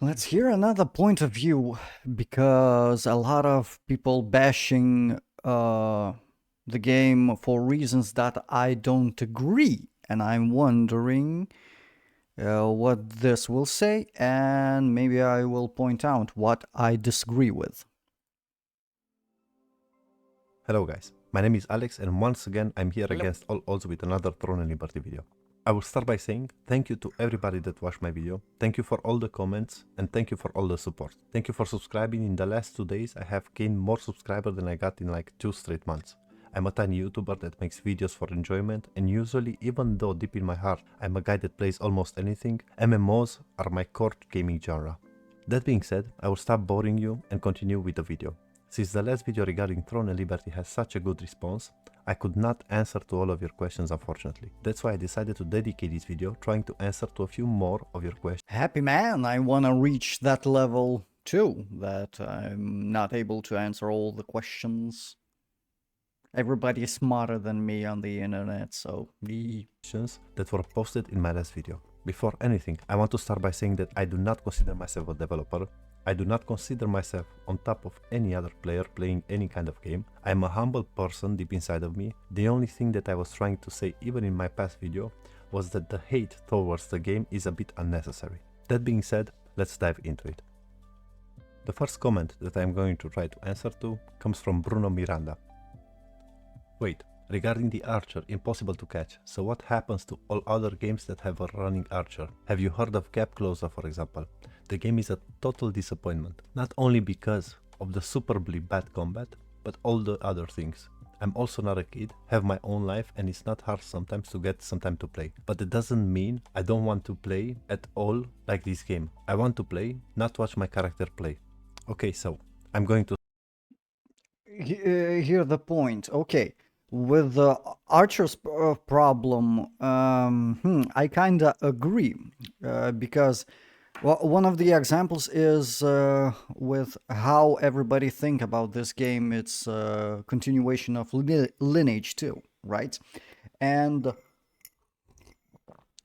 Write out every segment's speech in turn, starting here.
Let's hear another point of view, because a lot of people bashing the game for reasons that I don't agree, and I'm wondering what this will say, and maybe I will point out what I disagree with. Hello guys, my name is Alex and once again I'm here Hello. against all odds with another Throne and Liberty video. I will start by saying thank you to everybody that watched my video, thank you for all the comments and thank you for all the support. Thank you for subscribing. In the last 2 days I have gained more subscribers than I got in like 2 straight months. I'm a tiny YouTuber that makes videos for enjoyment, and usually, even though deep in my heart I'm a guy that plays almost anything, MMOs are my core gaming genre. That being said, I will stop boring you and continue with the video. Since the last video regarding Throne and Liberty has such a good response, I could not answer to all of your questions unfortunately. That's why I decided to dedicate this video trying to answer to a few more of your questions. Happy man, I want to reach that level too, that I'm not able to answer all the questions. Everybody is smarter than me on the internet, so That were posted in my last video. Before anything, I want to start by saying that I do not consider myself a developer. I do not consider myself on top of any other player playing any kind of game. I am a humble person deep inside of me. The only thing that I was trying to say even in my past video was that the hate towards the game is a bit unnecessary. That being said, let's dive into it. The first comment that I am going to try to answer to comes from Bruno Miranda. Wait, regarding the Archer, impossible to catch, so what happens to all other games that have a running Archer? Have you heard of Gap Closer, for example? The game is a total disappointment, not only because of the superbly bad combat, but all the other things. I'm also not a kid, have my own life, and it's not hard sometimes to get some time to play. But it doesn't mean I don't want to play at all like this game. I want to play, not watch my character play. Okay, so I'm going to hear the point. Okay, with the Archer's problem, I kind of agree, because one of the examples is with how everybody think about this game. It's a continuation of Lineage 2, right? And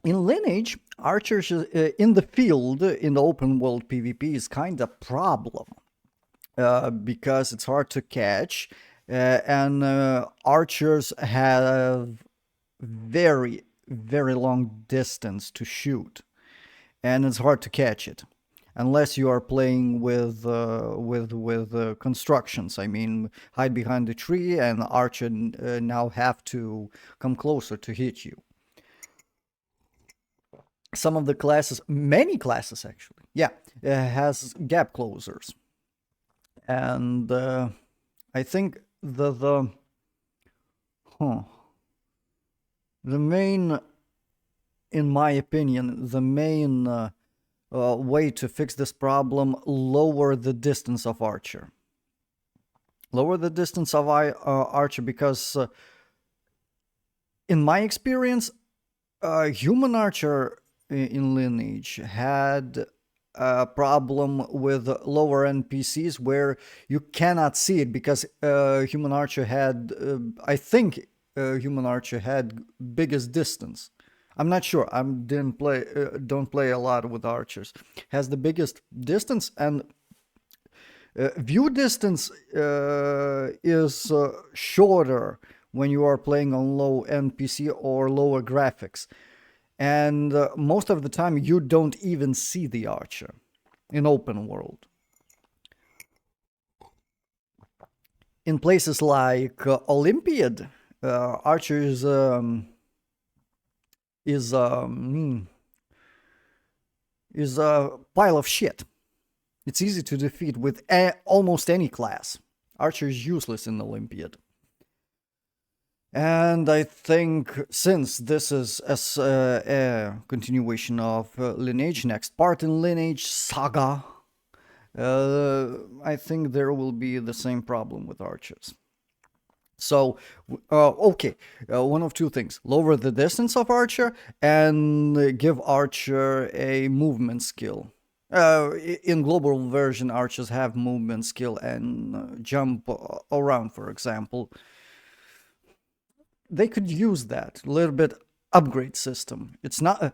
in Lineage, archers in the field, in the open world PvP, is kind of problem, because it's hard to catch, and archers have very long distance to shoot, and it's hard to catch it unless you are playing with constructions. I mean, hide behind the tree, and the archer now have to come closer to hit you. Some of the classes, many classes actually, yeah, has gap closers, and I think huh, the main, in my opinion, the main way to fix this problem: lower the distance of archer. Lower the distance of archer, because in my experience, human archer in Lineage had a problem with lower NPCs where you cannot see it, because human archer had, I think, human archer had biggest distance. I'm not sure. I don't play a lot with archers. Has the biggest distance, and view distance is shorter when you are playing on low NPC or lower graphics. And most of the time, you don't even see the archer in open world. In places like Olympiad, archer is a pile of shit. It's easy to defeat with almost any class. Archer is useless in Olympiad. And I think, since this is a continuation of Lineage, next part in Lineage Saga, I think there will be the same problem with archers. So, okay, one of two things: lower the distance of archer and give archer a movement skill. In global version, archers have movement skill and jump around, for example. They could use that a little bit upgrade system. It's not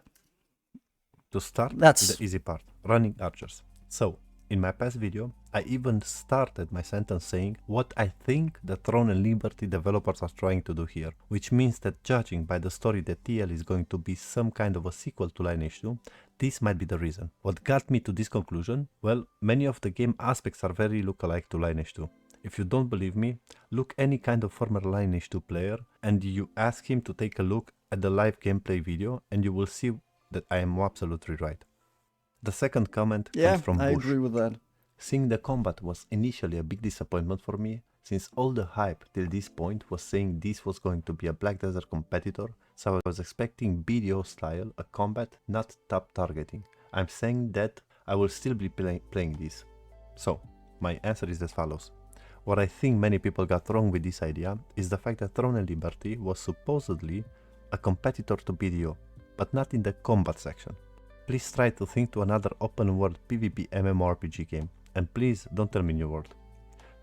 to start that's with the easy part, running archers. So, in my past video, I even started my sentence saying what I think the Throne and Liberty developers are trying to do here, which means that judging by the story that TL is going to be some kind of a sequel to Lineage 2, this might be the reason. What got me to this conclusion? Well, many of the game aspects are very lookalike to Lineage 2. If you don't believe me, look any kind of former Lineage 2 player and you ask him to take a look at the live gameplay video and you will see that I am absolutely right. The second comment comes from I Bush. agree with that. Seeing the combat was initially a big disappointment for me, since all the hype till this point was saying this was going to be a Black Desert competitor, so I was expecting BDO style, a combat, not top targeting. I'm saying that I will still be playing this. So, my answer is as follows. What I think many people got wrong with this idea is the fact that Throne and Liberty was supposedly a competitor to BDO, but not in the combat section. Please try to think to another open world PvP MMORPG game, and please don't tell me New World.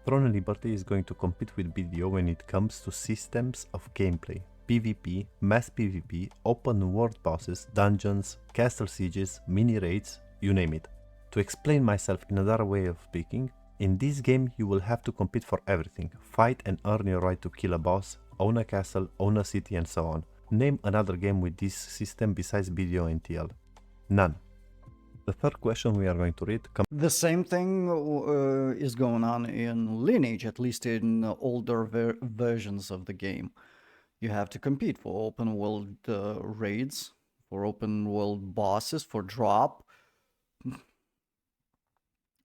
Throne and Liberty is going to compete with BDO when it comes to systems of gameplay, PvP, mass PvP, open world bosses, dungeons, castle sieges, mini raids, you name it. To explain myself in another way of speaking, in this game you will have to compete for everything, fight and earn your right to kill a boss, own a castle, own a city and so on. Name another game with this system besides BDO and TL. None. The third question we are going to read comes. The same thing is going on in Lineage, at least in older versions of the game. You have to compete for open world raids, for open world bosses, for drop.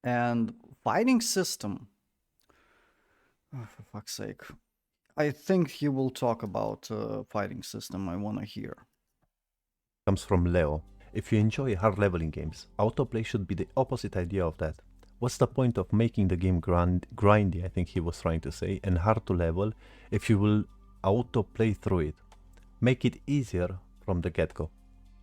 And fighting system. Oh, for fuck's sake. I think he will talk about fighting system. I want to hear. Comes from Leo. If you enjoy hard leveling games, autoplay should be the opposite idea of that. What's the point of making the game grindy, I think he was trying to say, and hard to level if you will autoplay through it? Make it easier from the get-go.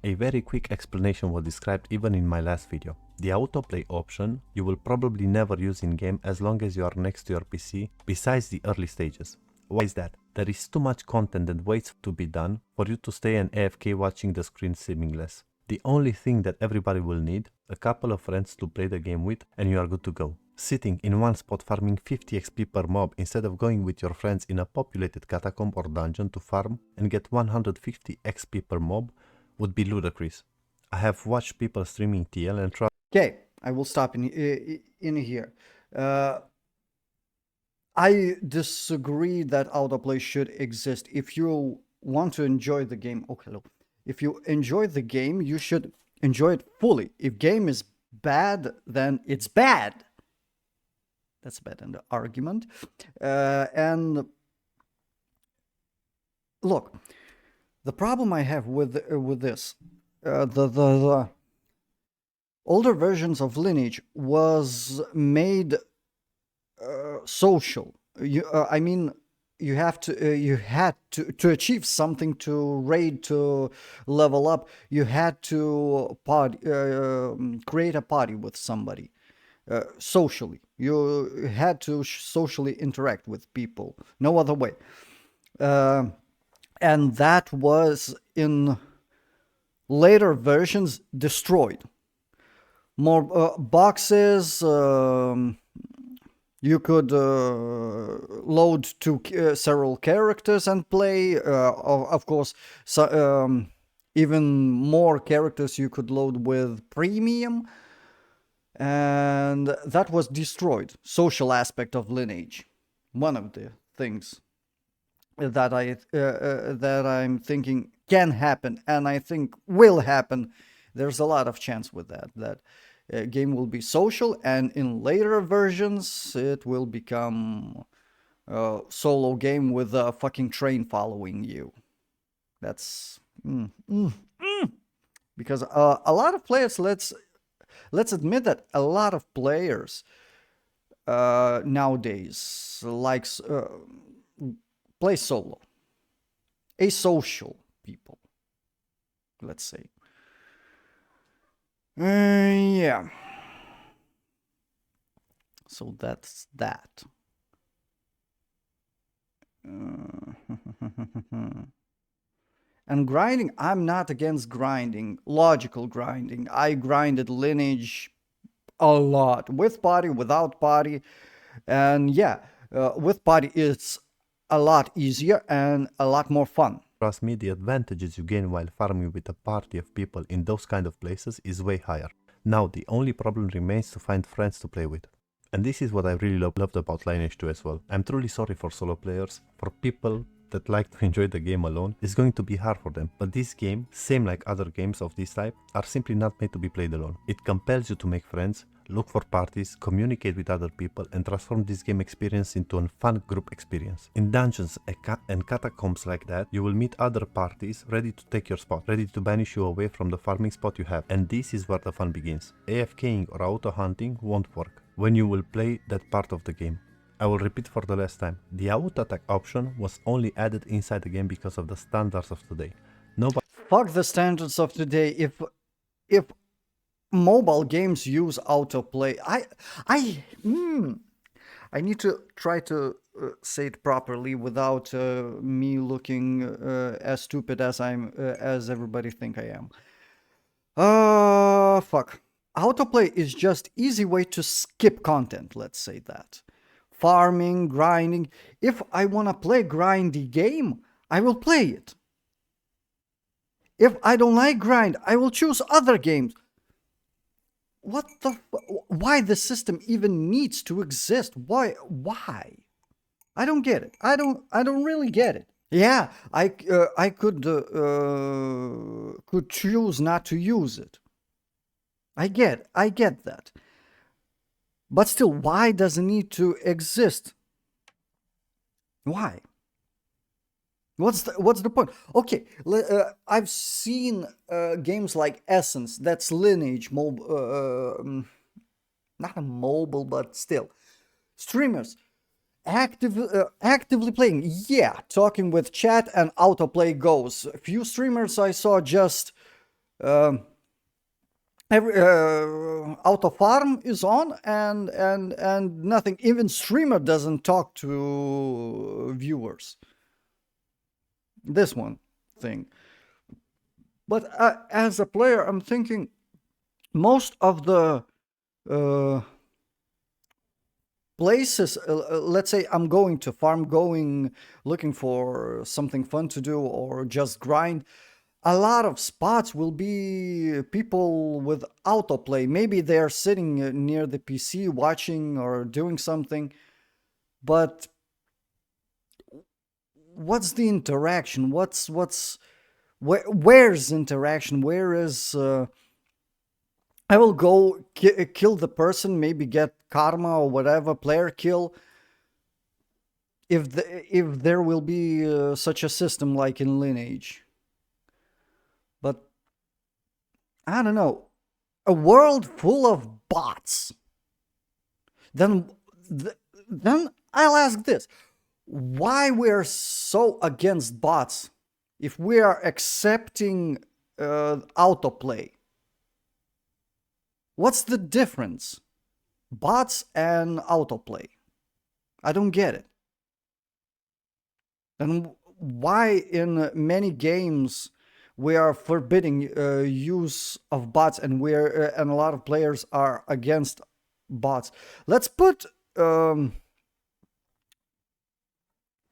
A very quick explanation was described even in my last video. The autoplay option you will probably never use in game as long as you are next to your PC, besides the early stages. Why is that? There is too much content that waits to be done for you to stay an AFK watching the screen seamless. The only thing that everybody will need, a couple of friends to play the game with, and you are good to go. Sitting in one spot farming 50 XP per mob instead of going with your friends in a populated catacomb or dungeon to farm and get 150 XP per mob would be ludicrous. I have watched people streaming TL and try. Okay, I will stop in here. I disagree that autoplay should exist. If you want to enjoy the game, okay, look. If you enjoy the game, you should enjoy it fully. If game is bad, then it's bad. That's a bad argument. And look, the problem I have with this, the older versions of Lineage was made social. I mean, you had to achieve something, to raid, to level up. You had to create a party with somebody socially. You had to socially interact with people. No other way. And that was in later versions destroyed. More boxes. You could load several characters and play. Of course, even more characters you could load with premium. And that was destroyed. Social aspect of Lineage. One of the things that I'm thinking can happen, and I think will happen. There's a lot of chance with that game will be social, and in later versions it will become a solo game with a fucking train following you. That's because a lot of players, let's admit that a lot of players nowadays likes play solo, asocial people, let's say. Yeah. So that's that. And grinding, I'm not against grinding, logical grinding. I grinded Lineage a lot. With party, without party. And yeah, with party it's a lot easier and a lot more fun. Trust me, the advantages you gain while farming with a party of people in those kind of places is way higher. Now, the only problem remains to find friends to play with. And this is what I really loved about Lineage 2 as well. I'm truly sorry for solo players, for people that like to enjoy the game alone. It's going to be hard for them, but this game, same like other games of this type, are simply not made to be played alone. It compels you to make friends, look for parties, communicate with other people, and transform this game experience into a fun group experience. In dungeons and catacombs like that, you will meet other parties ready to take your spot, ready to banish you away from the farming spot you have. And this is where the fun begins. AFKing or auto hunting won't work when you will play that part of the game. I will repeat for the last time. The auto attack option was only added inside the game because of the standards of today. Nobody Fuck the standards of today. If mobile games use autoplay, I need to try to say it properly without me looking as stupid as as everybody think I am. Fuck. Autoplay is just easy way to skip content, let's say that. Farming, grinding. If I want to play grindy game, I will play it. If I don't like grind, I will choose other games. Why the system even needs to exist? Why? I don't get it. I don't really get it. Yeah, I could choose not to use it. I get that. But still, why does it need to exist? Why? What's the point? Okay, I've seen games like Essence, that's Lineage, not a mobile, but still, streamers actively playing. Yeah, talking with chat and autoplay goes. A few streamers I saw just auto farm is on and nothing. Even streamer doesn't talk to viewers. This one thing. But as a player, I'm thinking most of the places, let's say I'm going to farm, looking for something fun to do or just grind, a lot of spots will be people with autoplay. Maybe they're sitting near the PC watching or doing something, but what's the interaction? Where's interaction? Where is I will go kill the person, maybe get karma or whatever, player kill. If there will be such a system like in Lineage. But I don't know, a world full of bots. Then I'll ask this: why we're so against bots if we are accepting autoplay? What's the difference? Bots and autoplay. I don't get it. And why in many games we are forbidding use of bots, and a lot of players are against bots. Let's put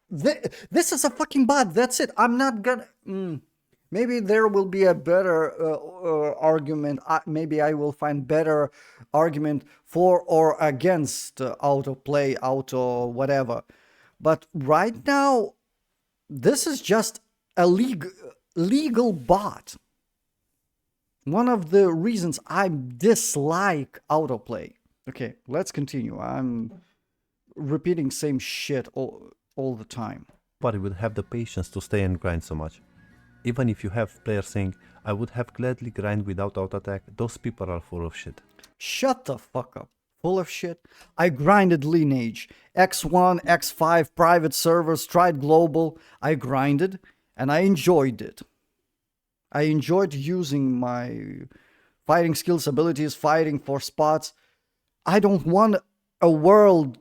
this is a fucking bot. That's it. I'm not gonna. Maybe there will be a better argument. Maybe I will find better argument for or against autoplay, auto whatever. But right now, this is just a legal bot. One of the reasons I dislike autoplay. Okay, let's continue. I'm repeating same shit all the time. Nobody would have the patience to stay and grind so much. Even if you have players saying, I would have gladly grind without auto attack, those people are full of shit. Shut the fuck up. Full of shit. I grinded Lineage. X1, X5, private servers, tried global. I grinded and I enjoyed it. I enjoyed using my fighting skills, abilities, fighting for spots. I don't want a world,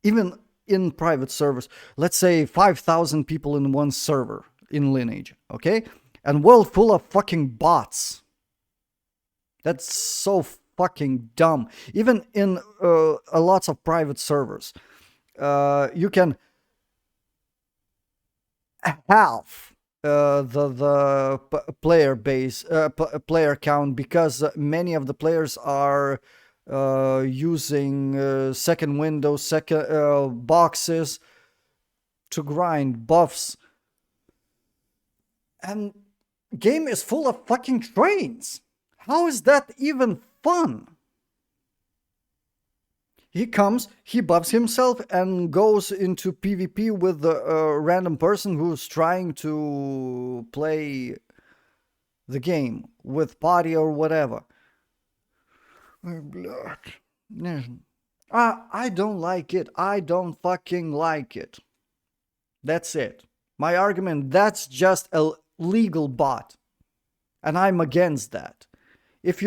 even in private servers, let's say 5,000 people in one server in Lineage, okay? And world full of fucking bots. That's so fucking dumb. Even in lots of private servers, you can half player base player count, because many of the players are using second windows, second boxes to grind buffs, and game is full of fucking trains. How is that even fun? He comes, he buffs himself, and goes into PvP with a random person who's trying to play the game with party or whatever. I don't like it. I don't fucking like it. That's it. My argument, that's just a legal bot. And I'm against that. If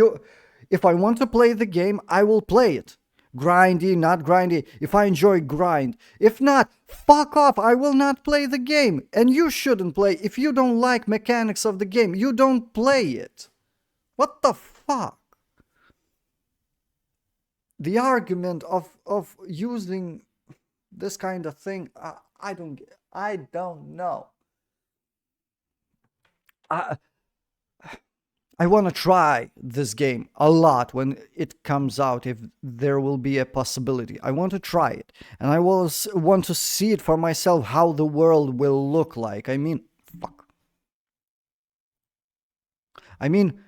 I want to play the game, I will play it. Grindy, not grindy. If I enjoy, grind. If not, fuck off. I will not play the game. And you shouldn't play. If you don't like mechanics of the game, you don't play it. What the fuck? The argument of using this kind of thing, I don't know. I want to try this game a lot when it comes out, if there will be a possibility. I want to try it, and I want to see it for myself, how the world will look like. I mean, fuck. I mean,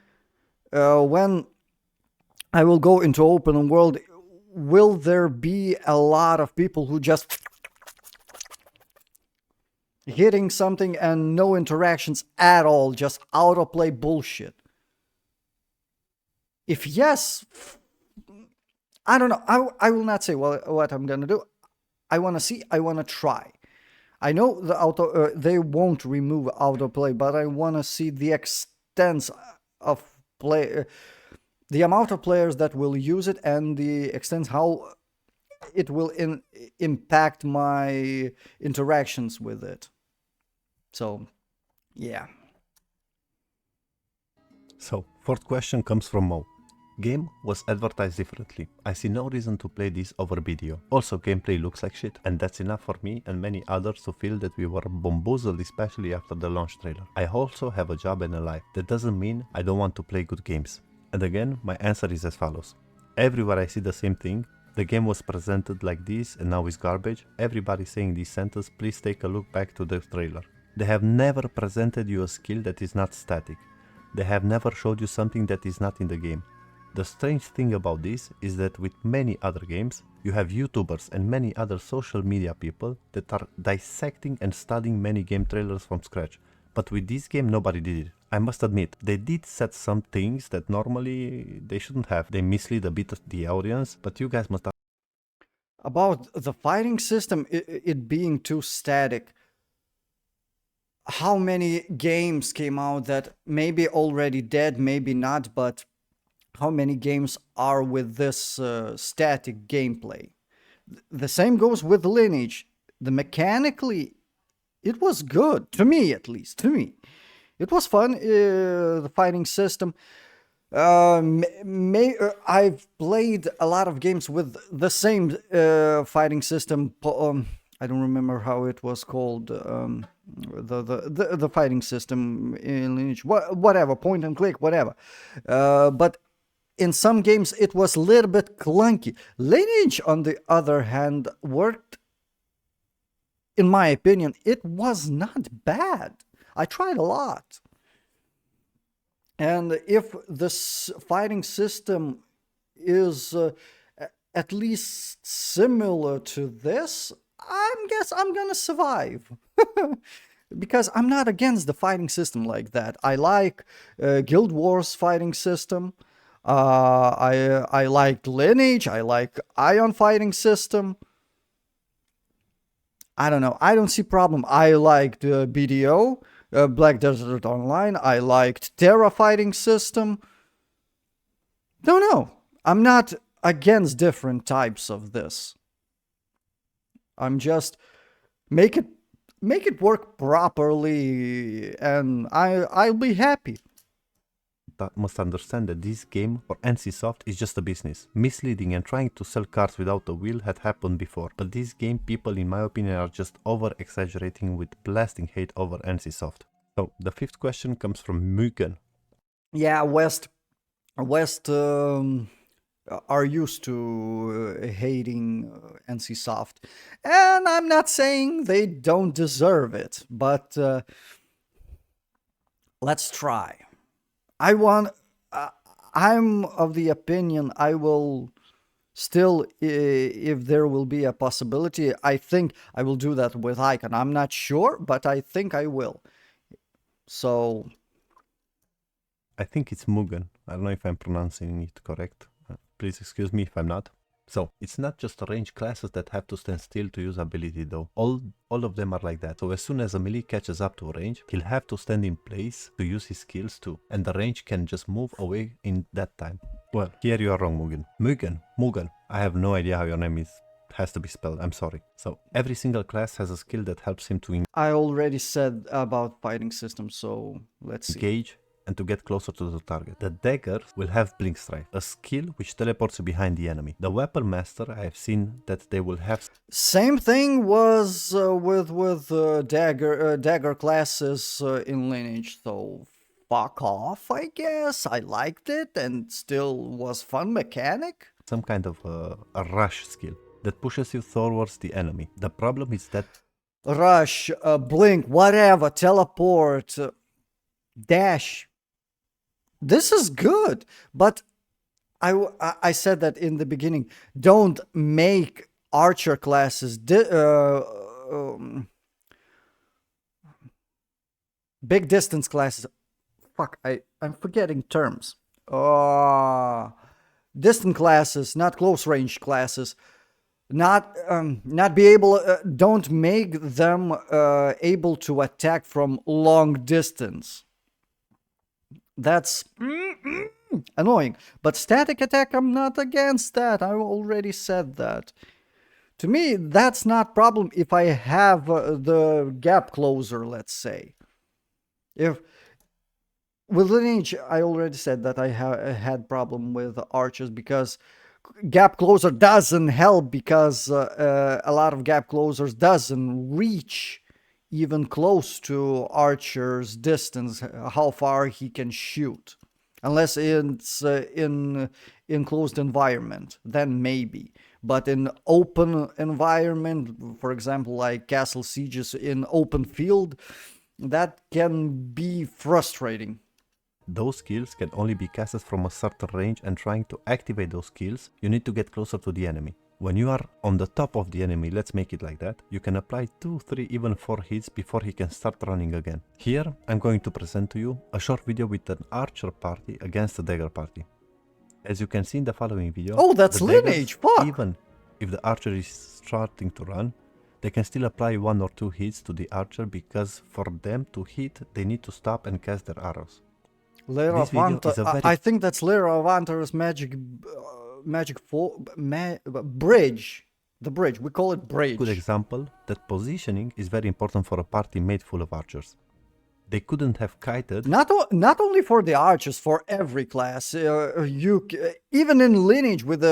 when I will go into open world, will there be a lot of people who just hitting something and no interactions at all, just autoplay bullshit? If yes, I don't know. I will not say what I'm gonna do. I want to see. I want to try. I know they won't remove autoplay, but I want to see the extent of play, the amount of players that will use it, and the extent how it will impact my interactions with it. So, yeah. So, fourth question comes from Mo. Game was advertised differently. I see no reason to play this over video. Also, gameplay looks like shit, and that's enough for me and many others to feel that we were bamboozled, especially after the launch trailer. I also have a job and a life. That doesn't mean I don't want to play good games. And again, my answer is as follows. Everywhere I see the same thing. The game was presented like this and now is garbage. Everybody saying this sentence, please take a look back to the trailer. They have never presented you a skill that is not static. They have never showed you something that is not in the game. The strange thing about this is that with many other games, you have YouTubers and many other social media people that are dissecting and studying many game trailers from scratch. But with this game, nobody did it. I must admit, they did set some things that normally they shouldn't have. They mislead a bit the audience, but you guys must... About the fighting system, it being too static. How many games came out that maybe already dead, maybe not, but how many games are with this static gameplay? The same goes with Lineage. Mechanically, it was good, to me at least, to me. It was fun, the fighting system. I've played a lot of games with the same fighting system. I don't remember how it was called. The fighting system in Lineage, whatever, point and click, whatever. But in some games it was a little bit clunky. Lineage, on the other hand, worked. In my opinion, it was not bad. I tried a lot. And if this fighting system is at least similar to this, I guess I'm gonna survive. Because I'm not against the fighting system like that. I like Guild Wars fighting system. I like Lineage. I like Ion fighting system. I don't know. I don't see problem. I liked BDO, Black Desert Online. I liked Terra fighting system. No. I'm not against different types of this. I'm just make it work properly, and I'll be happy. must understand that this game for NCSoft is just a business. Misleading and trying to sell cars without a wheel had happened before, but this game people in my opinion are just over-exaggerating with blasting hate over NCSoft. So the fifth question comes from Mugen. Yeah, West are used to hating NCSoft, and I'm not saying they don't deserve it, but let's try. I'm of the opinion I will still, if there will be a possibility, I think I will do that with Icon. I'm not sure, but I think I will. So I think it's Mugen. I don't know if I'm pronouncing it correct. Please excuse me if I'm not. So, it's not just range classes that have to stand still to use ability though. All of them are like that. So as soon as a melee catches up to a range, he'll have to stand in place to use his skills too. And the range can just move away in that time. Well, here you are wrong, Mugen. Mugen. I have no idea how your name has to be spelled. I'm sorry. So, every single class has a skill that helps him to I already said about fighting systems, so let's see. engage and to get closer to the target. The daggers will have Blink Strike, a skill which teleports you behind the enemy. The Weapon Master, I have seen that they will have... Same thing was with dagger classes in Lineage, so fuck off, I guess. I liked it and still was fun mechanic. some kind of a rush skill that pushes you towards the enemy. The problem is that Rush, blink, whatever, teleport, dash. This is good, but I said that in the beginning. Don't make archer classes big distance classes. Fuck, I'm forgetting terms. Distant classes, not close range classes. Not be able. Don't make them able to attack from long distance. That's annoying. But static attack, I'm not against that. I already said that. To me, that's not problem if I have the gap closer, let's say. If with Lineage, I already said that I had problem with archers because gap closer doesn't help because a lot of gap closers doesn't reach even close to archer's distance, how far he can shoot, unless it's in enclosed environment, then maybe. But in open environment, for example, like castle sieges in open field, that can be frustrating. those skills can only be casted from a certain range, and trying to activate those skills, you need to get closer to the enemy. When you are on the top of the enemy, let's make it like that, you can apply 2, 3, even 4 hits before he can start running again. Here, I'm going to present to you a short video with an archer party against a dagger party. As you can see in the following video, Oh, that's the daggers, Lineage, fuck! even if the archer is starting to run, they can still apply 1 or 2 hits to the archer, because for them to hit, they need to stop and cast their arrows. Lyra This video Vanta, is a very- I think that's Lyra Vanta's bridge. The bridge, we call it bridge. Good example that positioning is very important for a party made full of archers. They couldn't have kited. Not only for the archers, for every class. Even in Lineage with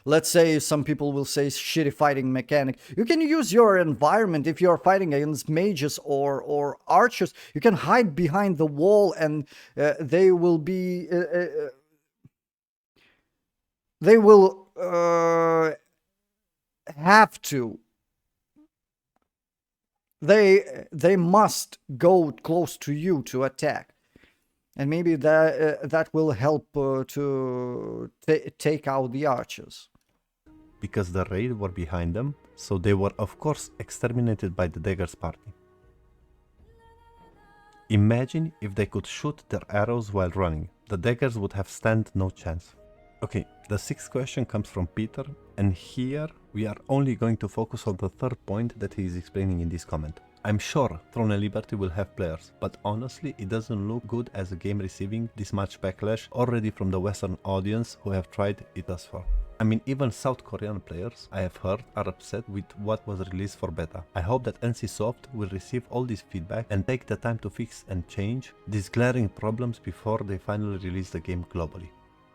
let's say some people will say shitty fighting mechanic, you can use your environment. If you're fighting against mages or archers, you can hide behind the wall and they will be they will have to. They must go close to you to attack, and maybe that will help to take out the archers. Because the raid were behind them, so they were of course exterminated by the daggers party. Imagine if they could shoot their arrows while running. The daggers would have stand no chance. Okay, the 6th question comes from Peter, and here we are only going to focus on the 3rd point that he is explaining in this comment. I'm sure Throne and Liberty will have players, but honestly it doesn't look good as a game receiving this much backlash already from the Western audience who have tried it thus far. I mean, even South Korean players, I have heard, are upset with what was released for beta. I hope that NCSoft will receive all this feedback and take the time to fix and change these glaring problems before they finally release the game globally.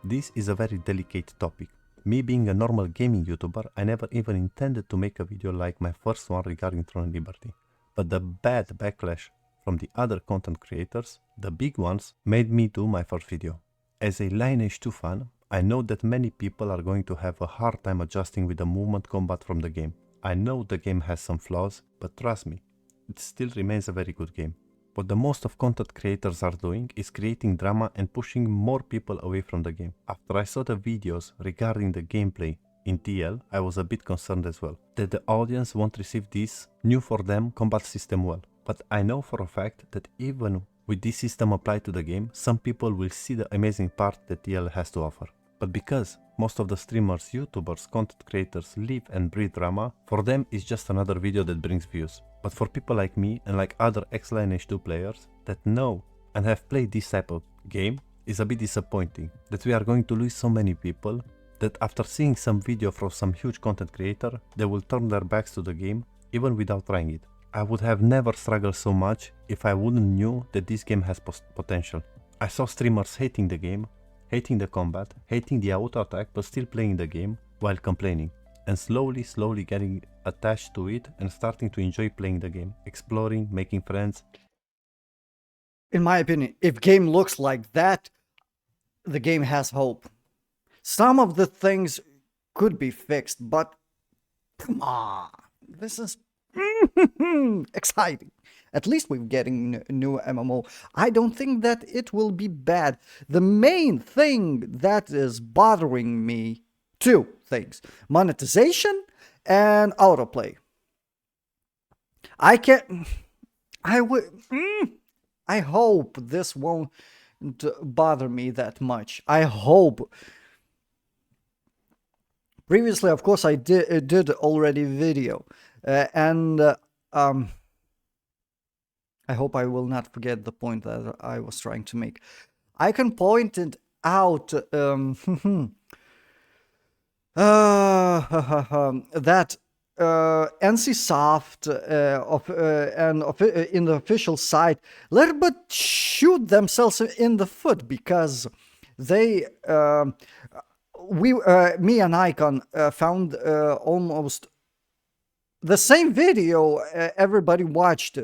This is a very delicate topic. Me being a normal gaming YouTuber, I never even intended to make a video like my first one regarding Throne Liberty. But the bad backlash from the other content creators, the big ones, made me do my first video. As a Lineage 2 fan, I know that many people are going to have a hard time adjusting with the movement combat from the game. I know the game has some flaws, but trust me, it still remains a very good game. What the most of content creators are doing is creating drama and pushing more people away from the game. After I saw the videos regarding the gameplay in TL, I was a bit concerned as well, that the audience won't receive this new for them combat system well. But I know for a fact that even with this system applied to the game, some people will see the amazing part that TL has to offer. But because most of the streamers, YouTubers, content creators live and breathe drama, for them it's just another video that brings views. But for people like me and like other ex-Lineage 2 players that know and have played this type of game, it's a bit disappointing that we are going to lose so many people that after seeing some video from some huge content creator, they will turn their backs to the game even without trying it. I would have never struggled so much if I wouldn't knew that this game has potential. I saw streamers hating the game, hating the combat, hating the auto attack, but still playing the game while complaining, and slowly getting attached to it and starting to enjoy playing the game, exploring, making friends. In my opinion, if game looks like that, the game has hope. Some of the things could be fixed, but come on, this is exciting. At least we're getting new MMO. I don't think that it will be bad. The main thing that is bothering me, two things: monetization and autoplay. I hope this won't bother me that much. I hope. Previously, of course, I did already video, and I hope I will not forget the point that I was trying to make. I can point it out that NCSoft in the official site let but shoot themselves in the foot, because they me and Icon found almost the same video everybody watched.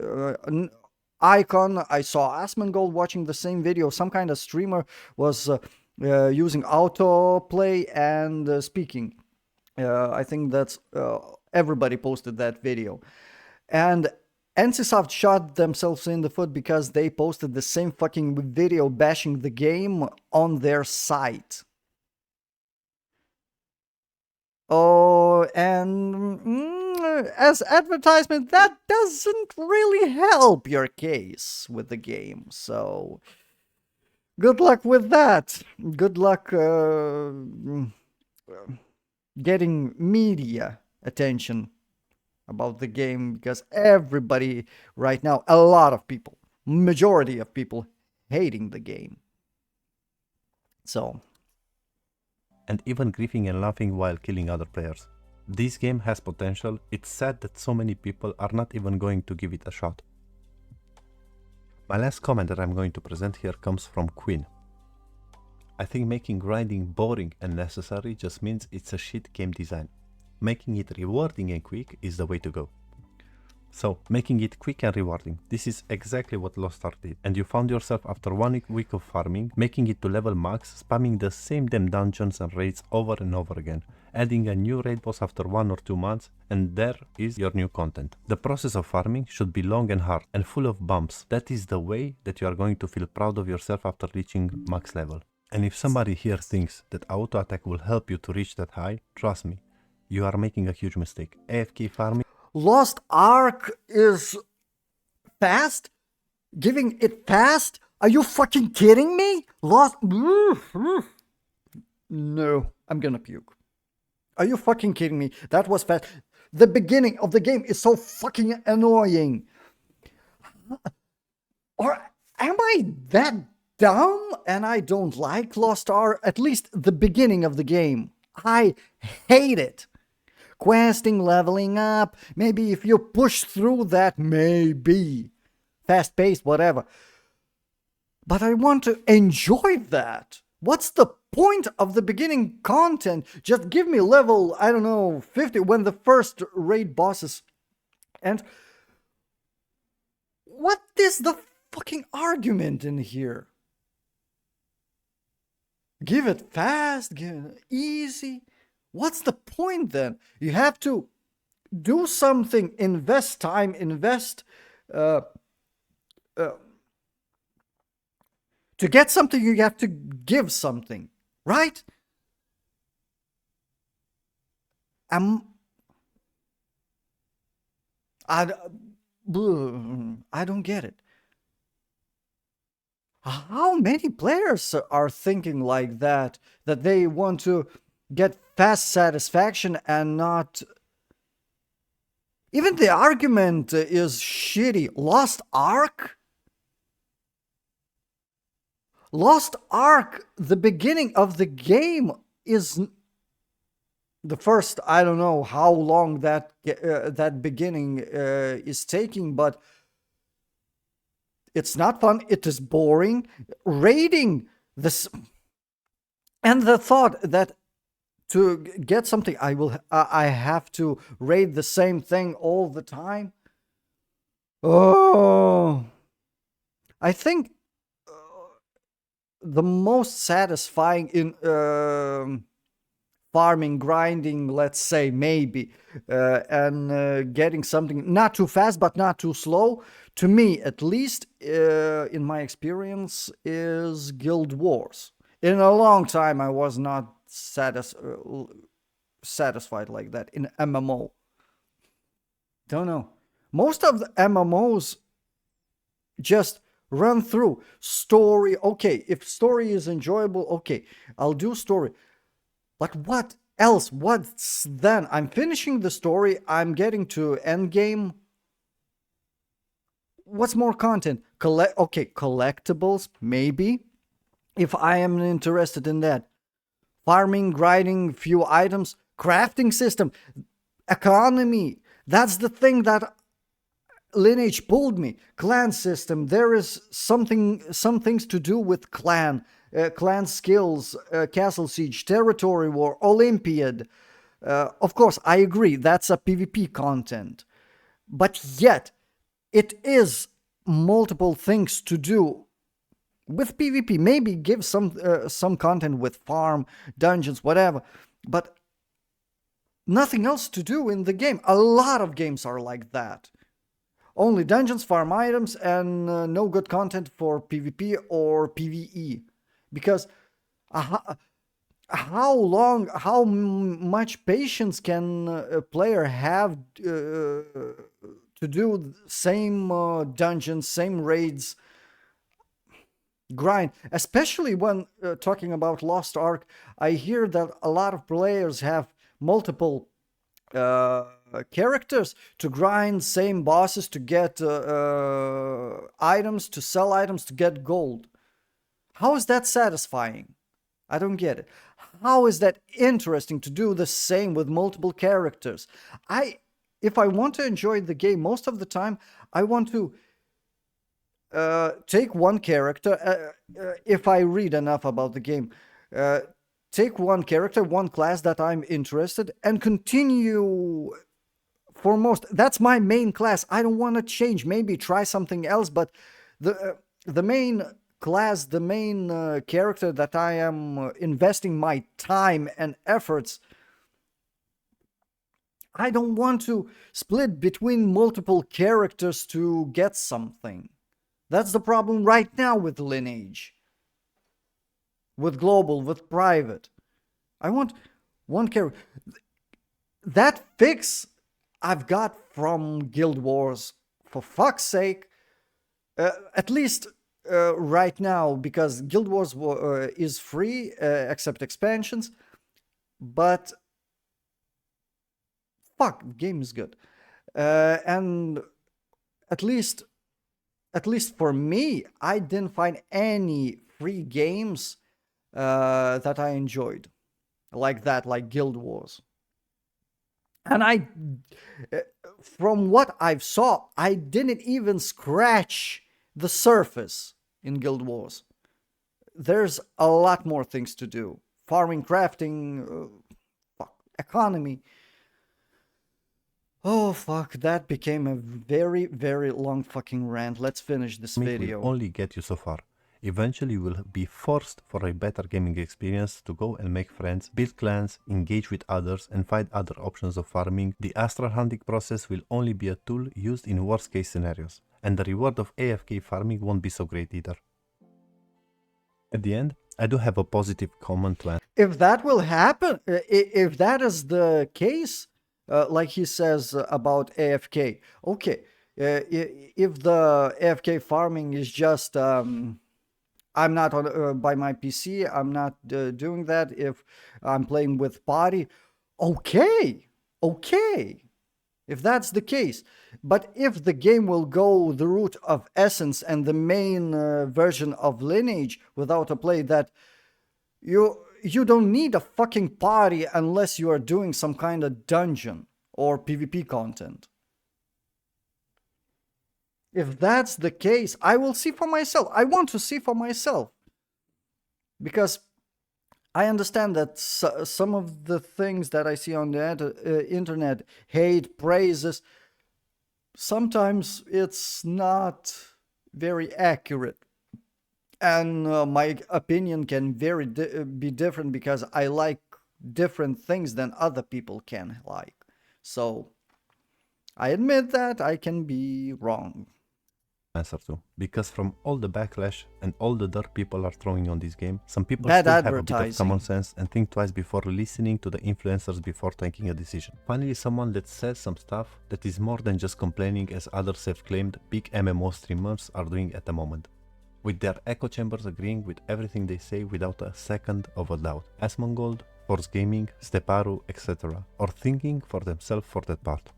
Icon, I saw Asmongold watching the same video. Some kind of streamer was using autoplay and speaking. I think that's everybody posted that video. And NCSoft shot themselves in the foot because they posted the same fucking video bashing the game on their site. Oh, and as advertisement, that doesn't really help your case with the game. So, good luck with that. Good luck getting media attention about the game, because everybody right now, a lot of people, majority of people, hating the game. So. And even griefing and laughing while killing other players. This game has potential. It's sad that so many people are not even going to give it a shot. My last comment that I'm going to present here comes from Queen. I think making grinding boring and necessary just means it's a shit game design. Making it rewarding and quick is the way to go. So, making it quick and rewarding, this is exactly what Lost Ark did, and you found yourself after 1 week of farming, making it to level max, spamming the same damn dungeons and raids over and over again, adding a new raid boss after 1 or 2 months, and there is your new content. The process of farming should be long and hard, and full of bumps. That is the way that you are going to feel proud of yourself after reaching max level. And if somebody here thinks that auto attack will help you to reach that high, trust me, you are making a huge mistake. AFK farming. Lost Ark is fast? Giving it fast? Are you fucking kidding me? Lost... No, I'm gonna puke. Are you fucking kidding me? That was fast. The beginning of the game is so fucking annoying. Or am I that dumb and I don't like Lost Ark? At least the beginning of the game. I hate it. Questing, leveling up, maybe if you push through that, maybe. Fast paced, whatever. But I want to enjoy that. What's the point of the beginning content? Just give me level, I don't know, 50 when the first raid bosses. And what is the fucking argument in here? Give it fast, give it easy. What's the point then? You have to do something, invest time, invest to get something. You have to give something, right? I don't get it. How many players are thinking like that? That they want to get fast satisfaction and not. Even the argument is shitty. Lost Ark? Lost Ark, the beginning of the game is the first. I don't know how long that beginning is taking, but it's not fun. It is boring. Raiding this, and the thought that to get something, I have to raid the same thing all the time. Oh, I think the most satisfying in farming, grinding, let's say, maybe, and getting something not too fast but not too slow, to me at least, in my experience, is Guild Wars. In a long time I was not satisfied like that in MMO. Don't know. Most of the MMOs just run through story. Okay, if story is enjoyable, okay, I'll do story. But what else? What's then? I'm finishing the story, I'm getting to end game. What's more content? Okay, collectibles, maybe, if I am interested in that. Farming, grinding, few items, crafting system, economy. That's the thing that Lineage pulled me. Clan system. There is some things to do with clan skills, castle siege, territory war, Olympiad. Of course, I agree. That's a PvP content, but yet it is multiple things to do with PvP. Maybe give some content with farm, dungeons, whatever, but nothing else to do in the game. A lot of games are like that. Only dungeons, farm items, and no good content for PvP or PvE. Because how much patience can a player have to do same dungeons, same raids, grind? Especially when talking about Lost Ark, I hear that a lot of players have multiple characters to grind, same bosses to get items, to sell items, to get gold. How is that satisfying? I don't get it. How is that interesting to do the same with multiple characters? If I want to enjoy the game, most of the time I want to take one character. If I read enough about the game, take one character, one class that I'm interested, and continue for most. That's my main class. I don't want to change. Maybe try something else, but the main class, the main character that I am investing my time and efforts, I don't want to split between multiple characters to get something. That's the problem right now with Lineage, with global, with private. I want one character. That fix I've got from Guild Wars, for fuck's sake. At least right now, because Guild Wars is free, except expansions. But fuck, the game is good. And at least for me, I didn't find any free games that I enjoyed. like that, like Guild Wars. And from what I've saw, I didn't even scratch the surface in Guild Wars. There's a lot more things to do. Farming, crafting, economy. Oh fuck, that became a very, very long fucking rant. Let's finish this video. Will only get you so far. Eventually you will be forced for a better gaming experience to go and make friends, build clans, engage with others and find other options of farming. The astral hunting process will only be a tool used in worst case scenarios, and the reward of AFK farming won't be so great either. At the end, I do have a positive comment to answer. If that will happen, if that is the case, like he says about AFK, okay, if the AFK farming is just I'm not on by my PC, I'm not doing that. If I'm playing with party, okay, if that's the case. But if the game will go the route of Essence and the main version of Lineage without a play, that you don't need a fucking party unless you are doing some kind of dungeon or PvP content. If that's the case, I will see for myself. I want to see for myself. Because I understand that some of the things that I see on the internet, hate, praises, sometimes it's not very accurate. And my opinion can be different because I like different things than other people can like. So I admit that I can be wrong. Answer to, because from all the backlash and all the dirt people are throwing on this game, some people Bad still have a bit of advertising. common sense and think twice before listening to the influencers before taking a decision. Finally, someone that says some stuff that is more than just complaining, as other self-claimed big MMO streamers are doing at the moment, with their echo chambers agreeing with everything they say without a second of a doubt. Asmongold, Force Gaming, Steparu, etc. or thinking for themselves for that part.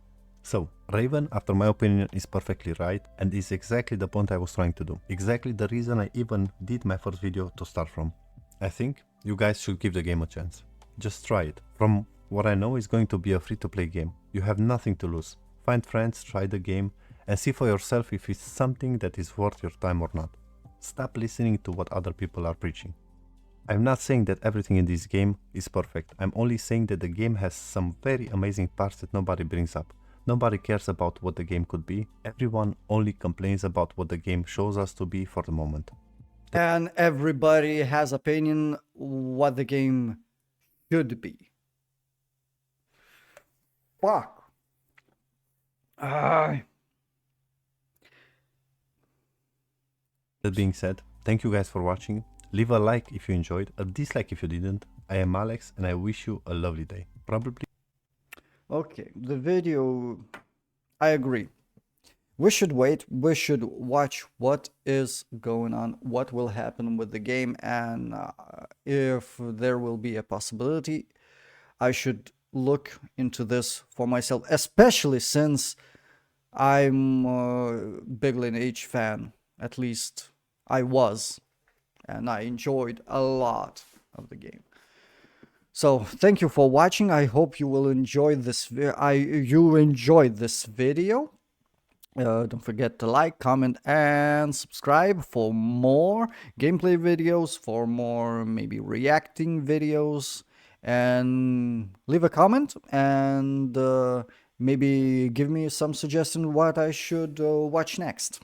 So, Raven, after my opinion, is perfectly right and is exactly the point I was trying to do. Exactly the reason I even did my first video to start from. I think you guys should give the game a chance. Just try it. From what I know, it's going to be a free-to-play game. You have nothing to lose. Find friends, try the game, and see for yourself if it's something that is worth your time or not. Stop listening to what other people are preaching. I'm not saying that everything in this game is perfect. I'm only saying that the game has some very amazing parts that nobody brings up. Nobody cares about what the game could be. Everyone only complains about what the game shows us to be for the moment. And everybody has opinion what the game should be. Fuck. That being said, thank you guys for watching. Leave a like if you enjoyed, a dislike if you didn't. I am Alex and I wish you a lovely day. Probably. Okay, the video, I agree. We should wait, we should watch what is going on, what will happen with the game, and if there will be a possibility, I should look into this for myself, especially since I'm a big Lineage fan. At least I was, and I enjoyed a lot of the game. So thank you for watching. I hope you will enjoy this. You enjoyed this video. Don't forget to like, comment, and subscribe for more gameplay videos, for more maybe reacting videos, and leave a comment and maybe give me some suggestion what I should watch next.